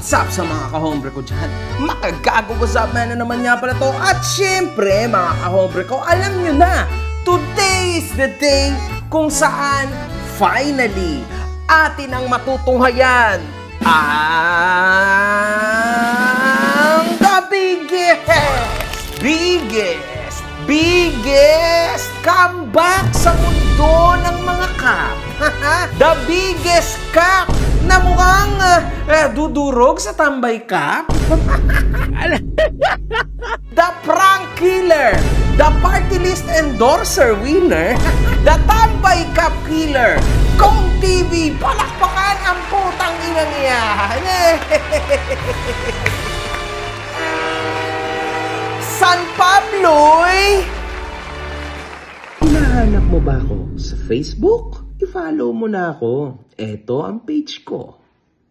What's up sa mga kahombre ko dyan? Makagago ko sa na naman nga pala to. At syempre mga kahombre ko, alam nyo na, today is the day kung saan finally atin ang matutunghayan ang the biggest comeback sa mundo ng mga cup. The biggest cup na mukhang dudurog sa tambay cup. The prank killer, the party list endorser winner, the tambay cup killer, Kong TV. Palakpakan ang putang ina niya. San Pablo'y! Hinahanap mo ba ako sa Facebook? I-follow mo na ako. Eto ang page ko.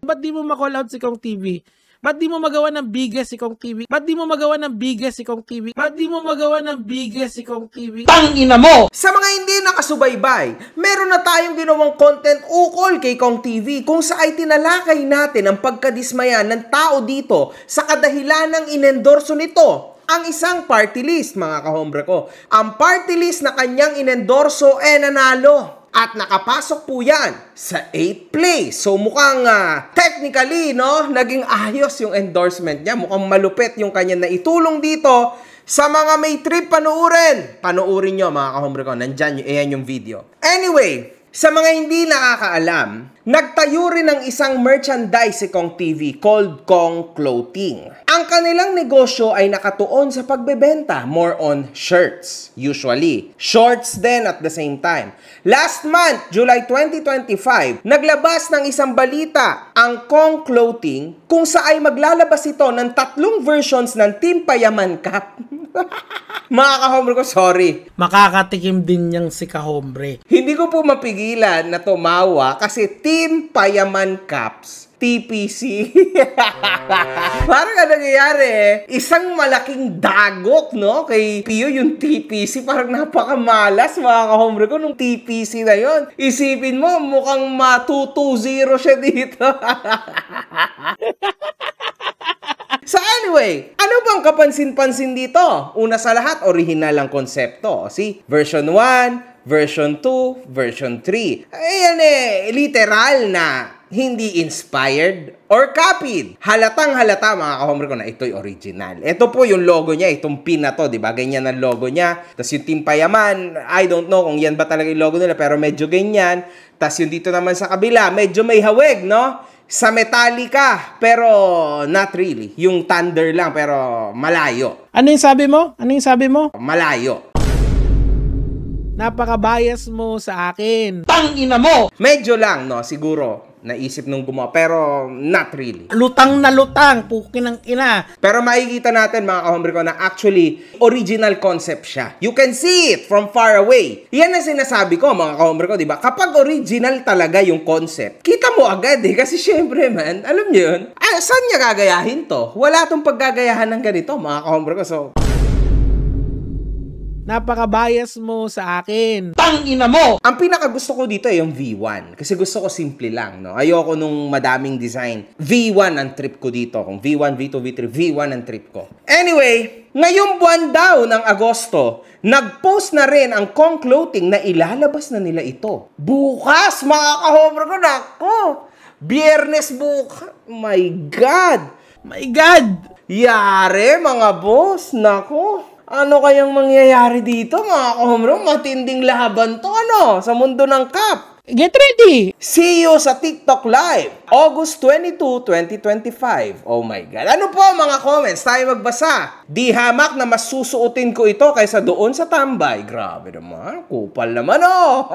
Ba't di mo ma-call out si Kong TV? Ba't di mo magawa ng biggest si Kong TV? Ba't di mo magawa ng biggest si Kong TV? Ba't di mo magawa ng biggest si Kong TV? Tangina mo! Sa mga hindi nakasubaybay, meron na tayong ginawang content ukol kay Kong TV kung saan tinalakay natin ang pagkadismaya ng tao dito sa kadahilan ng inendorso nito. Ang isang party list, mga kahombre ko. Ang party list na kanyang inendorso nanalo. At nakapasok po yan sa 8th place. So mukhang technically, no, naging ayos yung endorsement niya. Mukhang malupit yung kanya na itulong dito. Sa mga may trip panuurin. Panuurin nyo, mga kahombre ko. Nandyan yung video. Anyway, sa mga hindi nakakaalam, nagtayo rin ng isang merchandise si Kong TV called Kong Clothing. Ang kanilang negosyo ay nakatuon sa pagbebenta, more on shirts, usually. Shorts din at the same time. Last month, July 2025, naglabas ng isang balita ang Kong Clothing kung saan ay maglalabas ito ng 3 versions ng Team Payaman Cup. Mga kahombre ko, sorry. Makakatikim din niyang si kahombre. Hindi ko po mapigilan na tumawa kasi Team Payaman Cups, TPC. Parang nangyayari isang malaking dagok, no? Kay Pio yung TPC, parang napakamalas, mga kahombre ko, nung TPC na yon. Isipin mo, mukhang ma-2-2-0 siya dito. So anyway, ano bang kapansin-pansin dito? Una sa lahat, original ang konsepto. See? Version 1, version 2, version 3. Ayan literal na hindi inspired or copied. Halatang halata, mga kahombre ko, na ito'y original. Ito po yung logo niya, itong pin na to, diba? Ganyan ang logo niya. Tapos yung Team Payaman, I don't know kung yan ba talaga yung logo nila, pero medyo ganyan. Tapos yung dito naman sa kabila, medyo may hawig, no? Sa Metallica, pero not really. Yung Thunder lang, pero malayo. Ano yung sabi mo? Ano yung sabi mo? Malayo. Napaka-bias mo sa akin. Tangina mo! Medyo lang, no? Siguro, naisip nung gumawa, pero not really. Lutang na lutang, pukin ng ina. Pero makikita natin, mga kahombre ko, na actually, original concept siya. You can see it from far away. Yan ang sinasabi ko, mga kahombre ko, di ba? Kapag original talaga yung concept, kita mo agad kasi syempre, man, alam nyo yun, saan niya gagayahin to? Wala tong paggagayahan ng ganito, mga kahombre ko, so... Napaka-bias mo sa akin. Tangina mo! Ang pinakagusto ko dito ay yung V1. Kasi gusto ko simple lang, no? Ayoko nung madaming design. V1 ang trip ko dito. Kung V1, V2, V3, V1 ang trip ko. Anyway, ngayong buwan daw ng Agosto, nag-post na rin ang Kong Clothing na ilalabas na nila ito. Bukas, mga kahombre ko, nako! Biyernes bukas. My God! My God! Yare, mga boss. Nako! Ano kayang mangyayari dito, mga kahombre? Matinding laban to, ano? Sa mundo ng cup. Get ready! See you sa TikTok Live, August 22, 2025. Oh my God. Ano po mga comments? Tayo magbasa. Di hamak na mas susuotin ko ito kaysa doon sa tambay. Grabe naman. Kupal naman, oh.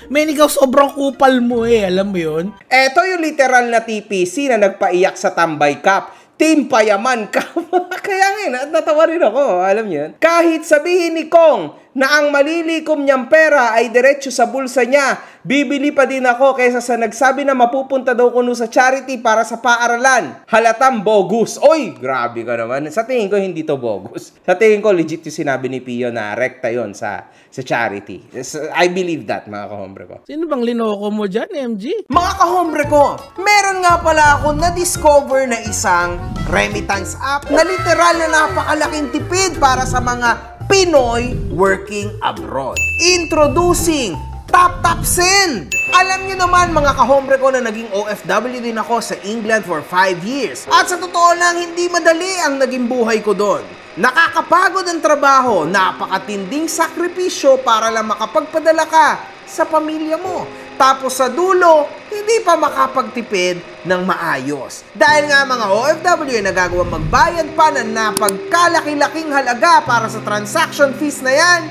Men, ikaw sobrang kupal mo alam mo yun? Eto yung literal na TPC na nagpaiyak sa tambay cup. Team Payaman Cup. Kaya nga, natawa rin ako. Alam niyo yun? Kahit sabihin ni Kong na ang malilikom niyang pera ay diretso sa bulsa niya. Bibili pa din ako kaysa sa nagsabi na mapupunta daw kuno sa charity para sa paaralan. Halatang bogus. Oy, grabe ka naman. Sa tingin ko hindi to bogus. Sa tingin ko legit yung sinabi ni Pio na rekta yon sa charity. I believe that, mga kahombre ko. Sino bang linoko mo dyan, MG? Mga kahombre ko, meron nga pala ako na-discover na isang remittance app na literal na napakalaking tipid para sa mga Pinoy working abroad. Introducing TapTapSend! Alam niyo naman mga kahombre ko na naging OFW din ako sa England for 5 years. At sa totoo lang, hindi madali ang naging buhay ko doon. Nakakapagod ang trabaho, napakatinding sakripisyo para lang makapagpadala ka sa pamilya mo. Tapos sa dulo, hindi pa makapagtipid ng maayos. Dahil nga mga OFW ay nagagawang magbayad pa ng napagkalaki-laking halaga para sa transaction fees na yan,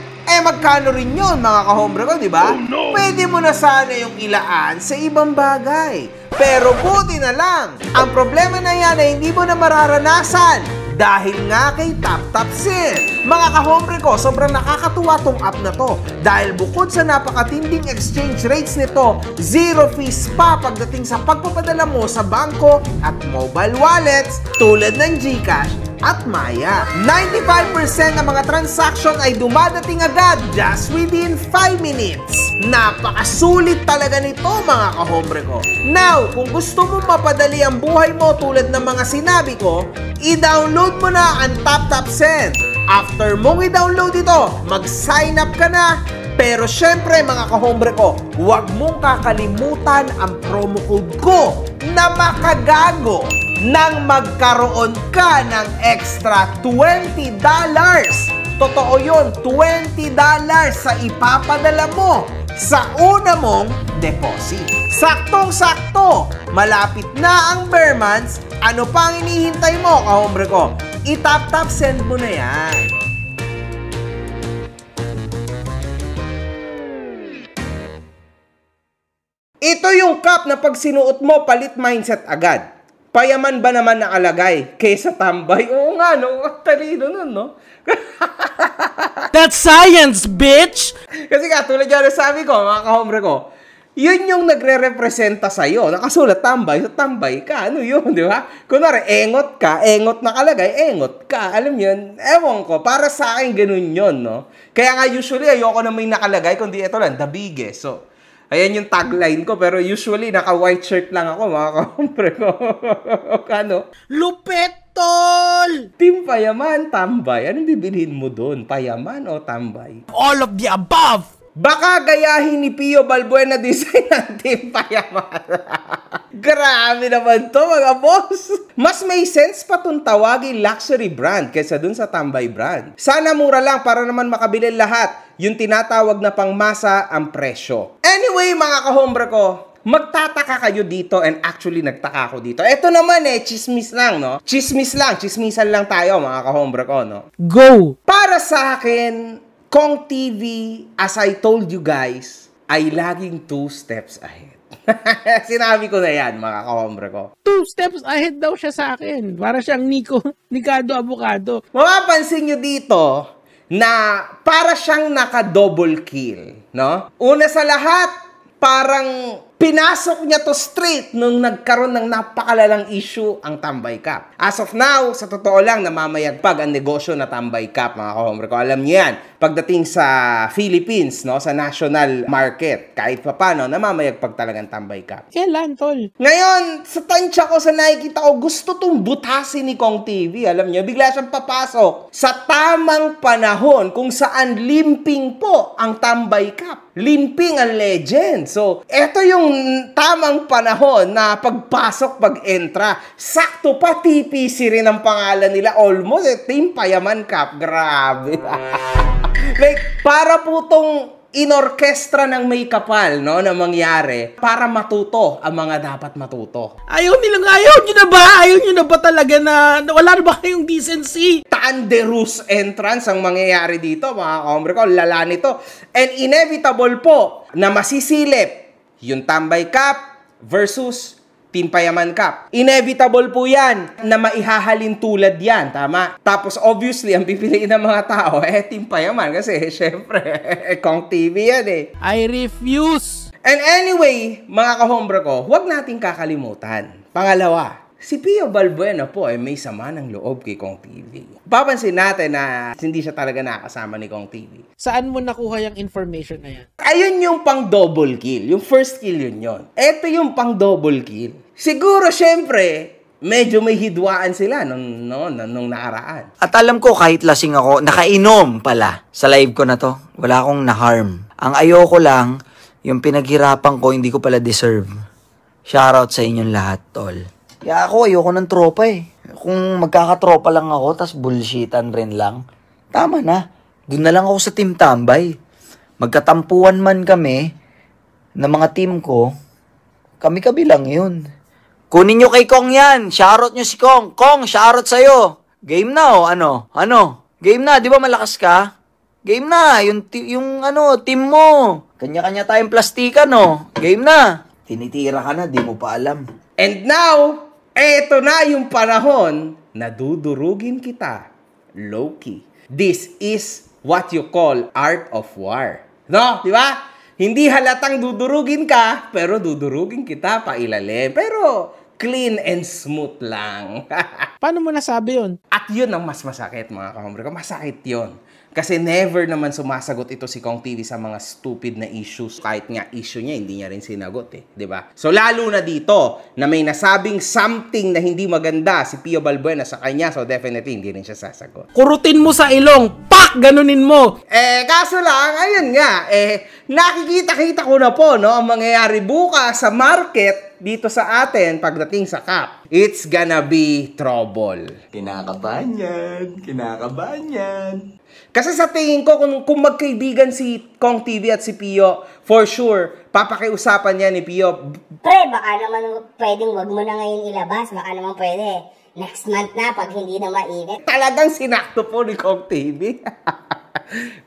magkano rin yun mga kahombre ko, di ba? Oh, no. Pwede mo na sana yung ilaan sa ibang bagay. Pero buti na lang, ang problema na yan ay hindi mo na mararanasan dahil nga kay TapTapSend. Mga kahombre ko, sobrang nakakatuwa tong app na to. Dahil bukod sa napakatinding exchange rates nito, zero fees pa pagdating sa pagpapadala mo sa bangko at mobile wallets tulad ng GCash at Maya. 95% ng mga transaction ay dumadating agad just within 5 minutes. Napakasulit talaga nito mga kahombre ko. Now, kung gusto mo mapadali ang buhay mo tulad ng mga sinabi ko, i-download mo na ang TapTapSend. After mong i-download ito, mag-sign up ka na. Pero syempre mga kahombre ko, huwag mong kakalimutan ang promo code ko na makagago nang magkaroon ka ng extra $20. Totoo yun, $20 sa ipapadala mo sa una mong deposit. Saktong-sakto, malapit na ang bare months, ano pang hinihintay mo, kahombre ko? I-TapTapSend mo na yan. Ito yung cup na pag sinuot mo, palit mindset agad. Payaman ba naman nakalagay kaysa tambay? Oo nga, no? Talino nun, no? That's science, bitch! Kasi katulad yan sabi ko, mga kahombre ko, yun yung nagre-representa sa'yo. Nakasulat tambay, so tambay ka. Ano yun, di ba? Kunwari, engot ka, engot nakalagay, engot ka. Alam yun, ewan ko, para sa akin ganun yun, no? Kaya nga usually, ayoko na may nakalagay, kundi ito lang, the biggest. So, ayan yung tagline ko, pero usually, naka-white shirt lang ako, mga kahombre ko. Ano? Lupet, tol! Team Payaman, tambay. Anong bibilhin mo doon? Payaman o tambay? All of the above! Baka gayahin ni Pio Balbuena design ng Team Payaman. Grabe naman to mga boss. Mas may sense pa itong tawagin luxury brand kaysa dun sa tambay brand. Sana mura lang para naman makabili lahat. Yung tinatawag na pangmasa ang presyo. Anyway mga kahombre ko, magtataka kayo dito and actually nagtaka ako dito. Ito naman chismis lang, no? Chismisan lang tayo mga kahombre ko, no? Go! Para sa akin, Kong TV, as I told you guys, ay laging 2 steps ahead. Sinabi ko na yan, mga kahombre ko. 2 steps ahead daw siya sa akin. Para siyang Nikado Avocado. Mapapansin nyo dito na para siyang naka-double kill, no? Una sa lahat, parang pinasok niya to straight nung nagkaroon ng napakalalang issue ang Tambay Cup. As of now, sa totoo lang, namamayagpag ang negosyo na Tambay Cup, mga kahombre ko. Alam niyo yan, pagdating sa Philippines, no, sa national market, kahit pa paano, namamayagpag talagang Tambay Cup. Kailan, tol? Ngayon, sa tansya ko, sa nakikita ko, gusto tong butasin ni Kong TV. Alam niyo, bigla siyang papasok sa tamang panahon kung saan limping po ang Tambay Cup. Limping ang legend. So, eto yung tamang panahon na pagpasok, pag-entra. Sakto pa, TPC rin ang pangalan nila. Almost, Team Payaman Cup. Grabe. Like, para po tong inorkestra ng may kapal, no, na mangyari para matuto ang mga dapat matuto. Ayaw nyo na ba? Ayaw nyo na ba talaga na wala na ba kayong decency? Thunderous entrance ang mangyayari dito, mga kahombre ko. Lala nito. And inevitable po na masisilip yung Tambay Cup versus Team Payaman Cup. Inevitable po yan na maihahalin tulad yan, tama? Tapos obviously, ang pipiliin ng mga tao, Team Payaman kasi syempre, Kong TV yan eh. I refuse! And anyway, mga kahombro ko, huwag nating kakalimutan. Pangalawa, si Pio Balbuena po ay may sama ng loob kay Kong TV. Papansin natin na hindi siya talaga nakasama ni Kong TV. Saan mo nakuha yung information na yan? Ayun yung pang double kill. Yung first kill yun. Ito yung pang double kill. Siguro, syempre, medyo may hidwaan sila nung nakaraan. At alam ko kahit lasing ako, nakainom pala sa live ko na to. Wala akong na-harm. Ang ayoko lang, yung pinaghirapan ko, hindi ko pala deserve. Shoutout sa inyong lahat, tol. Kaya ako, ayoko ng tropa eh. Kung magkakatropa lang ako, tas bullshitan rin lang, tama na. Doon na lang ako sa team tambay. Magkatampuan man kami ng mga team ko, kami-kabi lang yun. Kunin nyo kay Kong yan. Shoutout nyo si Kong. Kong, shoutout sa'yo. Game na o ano? Game na, di ba malakas ka? Game na, yung team mo. Kanya-kanya tayong plastikan no. Game na. Tinitira ka na, di mo pa alam. And now, eto na yung panahon na dudurugin kita. Low-key. This is what you call art of war. No? Di ba? Hindi halatang dudurugin ka, pero dudurugin kita pa ilalim. Pero clean and smooth lang. Paano mo nasabi yun? At yun ang mas masakit, mga kahombre ko. Masakit yun. Kasi never naman sumasagot ito si Kong TV sa mga stupid na issues. Kahit nga issue niya, hindi niya rin sinagot eh. Diba? So lalo na dito, na may nasabing something na hindi maganda si Pio Balbuena sa kanya, so definitely hindi rin siya sasagot. Kurutin mo sa ilong! Pak! Ganunin mo! Kaso lang, ayun nga, nakikita-kita ko na po, no, ang mangyayari bukas sa market dito sa atin pagdating sa Cup. It's gonna be trouble. Kinakabahan yan. Kasi sa tingin ko, kung magkaibigan si Kong TV at si Pio, for sure, papakiusapan niya ni Pio. Pre, baka naman pwedeng wag mo na ngayon ilabas. Baka naman pwede next month na pag hindi na mainit. Talagang sinakto po ni Kong TV.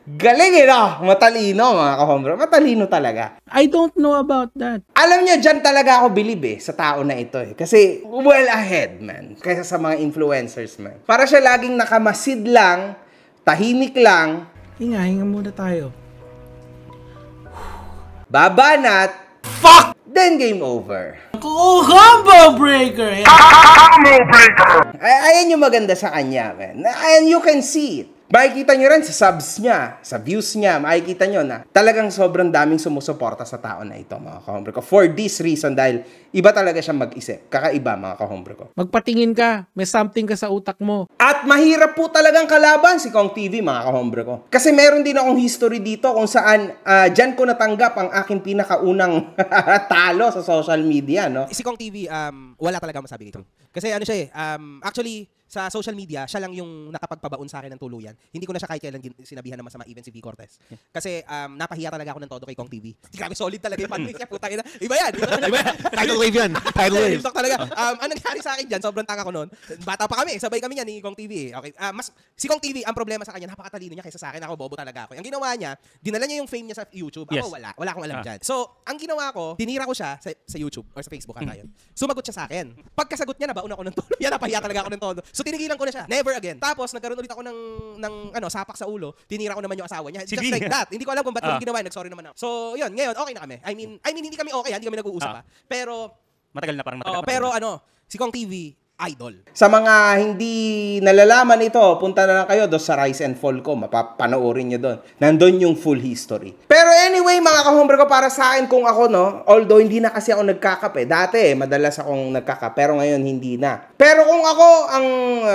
Galing no? Matalino mga kahombre. Matalino talaga. I don't know about that. Alam niyo, dyan talaga ako believe sa tao na ito eh. Kasi well ahead man. Kaysa sa mga influencers man. Para siya laging nakamasid lang, tahimik lang. Hinga muna tayo. Babanat. Fuck! Then game over. Combo breaker! Ayan yung maganda sa kanya, man. And you can see it. Makikita nyo rin sa subs niya, sa views niya, makikita nyo na talagang sobrang daming sumusuporta sa tao na ito, mga kahombre ko. For this reason, dahil iba talaga siya mag-isip. Kakaiba, mga kahombre ko. Magpatingin ka. May something ka sa utak mo. At mahirap po talagang kalaban si Kong TV, mga kahombre ko. Kasi meron din akong history dito kung saan dyan ko natanggap ang aking pinakaunang talo sa social media, no? Si Kong TV, wala talaga masabi dito. Kasi ano siya actually, sa social media, siya lang yung nakapagpabaon sa akin ng tuluyan. Hindi ko na siya kahit kailan sinabihan na masama even si V. Cortez. Kasi napahiya talaga ako ng todo kay Kong TV. Grabe, solid talaga yung fanbase niya. Putang ina. Iba yan. Title wave yan. Title wave. Talaga. Ang nangyari sa akin dyan, sobrang tanga ko noon. Bata pa kami. Sabay kami niya ni Kong TV. Okay. Si Kong TV, ang problema sa kanya, napakatalino niya kaysa sa akin. Ako, bobo talaga ako. Ang ginawa niya, dinala niya yung fame niya sa YouTube. Ako, wala. Wala akong alam dyan. So, ang ginawa ko, tinira ko siya sa YouTube or sa Facebook. Yun. Sumagot siya sa akin. Pagkasagot niya, nabaon ako ng todo. Yan, napahiya talaga ako ng todo. So, tinigilan ko na siya. Never again. Tapos, nagkaroon ulit ako ng sapak sa ulo. Tinira ko naman yung asawa niya. Just like that. Hindi ko alam kung ba't ko ginawa. Nag-sorry naman ako. So, yun. Ngayon, okay na kami. I mean, hindi kami okay. Hindi kami nag-uusap. Pero, Matagal na, parang matagal. pero si Kong TV, idol. Sa mga hindi nalalaman ito, punta na lang kayo doon sa Rise and Fall ko. Mapapanoorin nyo doon. Nandun yung full history. Pero anyway, mga kahombre ko, para sa akin kung ako, no, although hindi na kasi ako nagkakape. Dati, madalas akong nagkakape. Pero ngayon, hindi na. Pero kung ako ang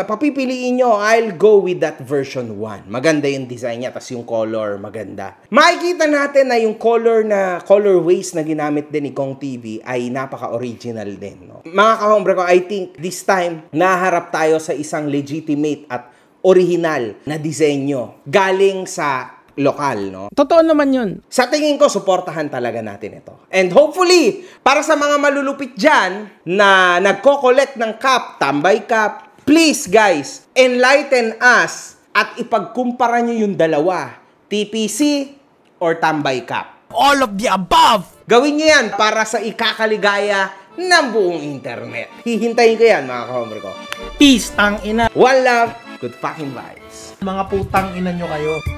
papipiliin nyo, I'll go with that version 1. Maganda yung design niya, tas yung color, maganda. Makikita natin na yung colorways na ginamit din ni Kong TV ay napaka-original din, no? Mga kahombre ko, I think this time, naharap tayo sa isang legitimate at original na disenyo galing sa lokal, no? Totoo naman yun. Sa tingin ko, suportahan talaga natin ito. And hopefully, para sa mga malulupit dyan na nagko-collect ng cup, tambay cup, please guys, enlighten us at ipagkumpara nyo yung dalawa, TPC or tambay cup. All of the above! Gawin nyo yan para sa ikakaligaya ng buong internet. Hihintayin ko yan, mga ka-homer ko. Peace, tang ina. One love, good fucking vibes. Mga putang ina nyo kayo.